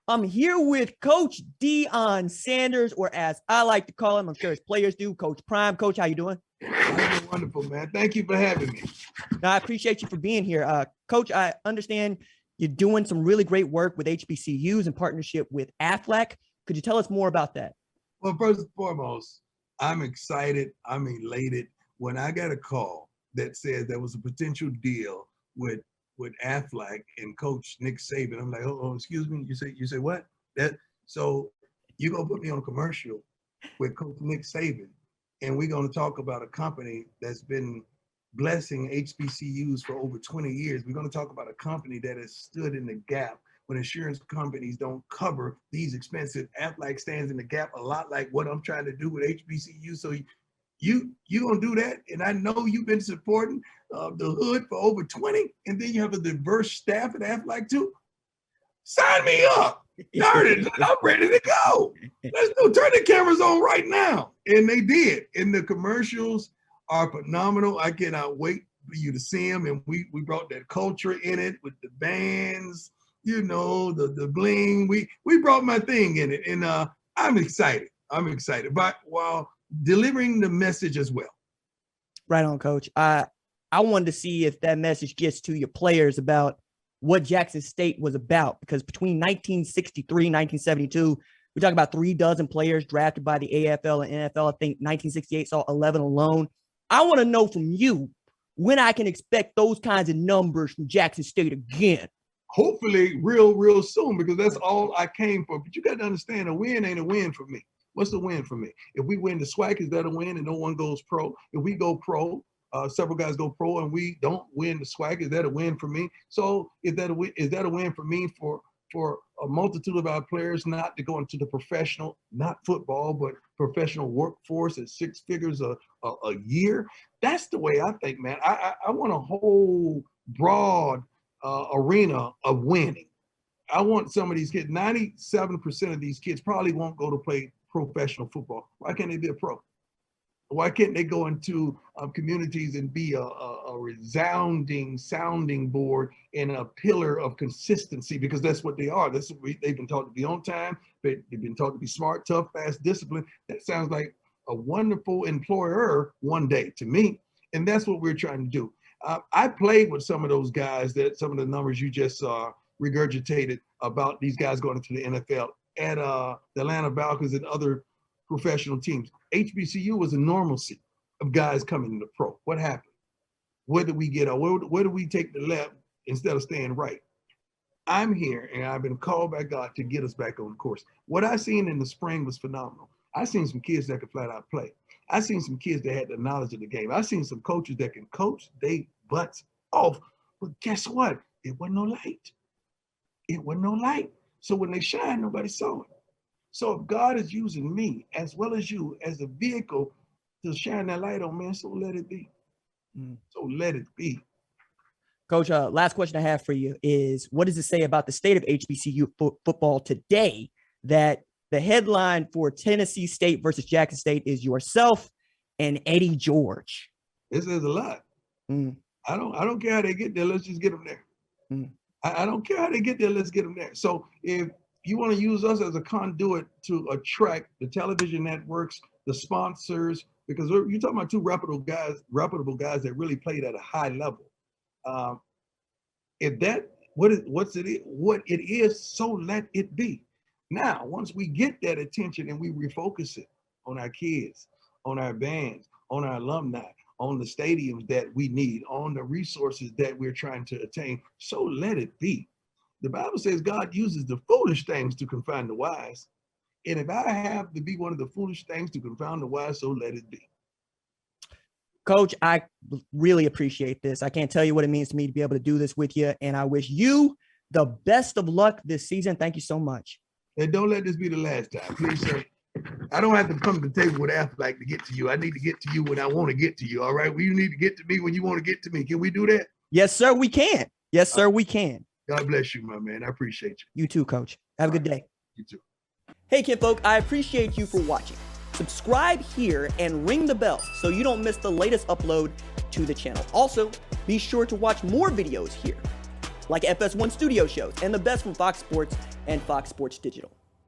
I'm here with Coach Deion Sanders, or as I like to call him, I'm sure his players do, Coach Prime. Coach, how you doing? I'm doing wonderful, man. Thank you for having me. No, I appreciate you for being here. Coach, I understand you're doing some really great work with HBCUs in partnership with AFLAC. Could you tell us more about that? Well, first and foremost, I'm excited. I'm elated when I got a call that said there was a potential deal with AFLAC and Coach Nick Saban. I'm like, oh, excuse me. You say what? So you're gonna put me on a commercial with Coach Nick Saban, and we're gonna talk about a company that's been blessing HBCUs for over 20 years. We're gonna talk about a company that has stood in the gap when insurance companies don't cover these expensive. AFLAC stands in the gap a lot like what I'm trying to do with HBCU. So you gonna do that, and I know you've been supporting the hood for over 20, and then you have a diverse staff at AFLAC too. Sign me up. Darn it, I'm ready to go. Let's go. Turn the cameras on right now. And they did. And the commercials are phenomenal. I cannot wait for you to see them. And we brought that culture in it with the bands, you know, the bling. We brought my thing in it, and I'm excited. But while delivering the message as well. Right on, Coach. I wanted to see if that message gets to your players about what Jackson State was about, because between 1963 and 1972, we talk about 36 players drafted by the AFL and NFL. I think 1968 saw 11 alone. I want to know from you when I can expect those kinds of numbers from Jackson State again. Hopefully real soon, because that's all I came for. But you got to understand, a win ain't a win for me. What's the win for me? If we win the SWAC, is that a win and no one goes pro? If we go pro, several guys go pro and we don't win the SWAC, is that a win for me? So is that a win for me for a multitude of our players not to go into the professional, not football, but professional workforce at six figures a year? That's the way I think, man. I want a whole broad arena of winning. I want some of these kids, 97% of these kids probably won't go to play professional football. Why can't they be a pro? Why can't they go into communities and be a resounding sounding board and a pillar of consistency? Because that's what they are. That's what they've been taught to be on time. They've been taught to be smart, tough, fast, disciplined. That sounds like a wonderful employer one day to me. And that's what we're trying to do. I played with some of those guys, that some of the numbers you just regurgitated about these guys going into the NFL at the Atlanta Falcons and other professional teams. HBCU was a normalcy of guys coming into pro. What happened? Where did we get out? Where did we take the left instead of staying right? I'm here, and I've been called by God to get us back on course. What I seen in the spring was phenomenal. I seen some kids that could flat out play. I seen some kids that had the knowledge of the game. I seen some coaches that can coach they butts off. But guess what? It wasn't no light. It wasn't no light. So when they shine, nobody saw it. So if God is using me as well as you as a vehicle to shine that light on, man, so let it be. So let it be. Coach, last question I have for you is, what does it say about the state of HBCU football today that the headline for Tennessee State versus Jackson State is yourself and Eddie George? It says a lot. I don't care how they get there. Let's just get them there. I don't care how they get there. Let's get them there. So if you want to use us as a conduit to attract the television networks, the sponsors, because you're talking about two reputable guys that really played at a high level. If that what it is, so let it be. Now, once we get that attention and we refocus it on our kids, on our bands, on our alumni, on the stadiums that we need, on the resources that we're trying to attain, so let it be. The Bible says God uses the foolish things to confound the wise. And if I have to be one of the foolish things to confound the wise, so let it be. Coach, I really appreciate this. I can't tell you what it means to me to be able to do this with you. And I wish you the best of luck this season. Thank you so much. And don't let this be the last time, please, sir. I don't have to come to the table with AFLAC to get to you. I need to get to you when I want to get to you, all right? Well, you need to get to me when you want to get to me. Can we do that? Yes, sir, we can. Yes, sir, we can. God bless you, my man. I appreciate you. You too, Coach. Have a good day. You too. Hey, kinfolk, I appreciate you for watching. Subscribe here and ring the bell so you don't miss the latest upload to the channel. Also, be sure to watch more videos here, like FS1 Studio shows and the best from Fox Sports and Fox Sports Digital.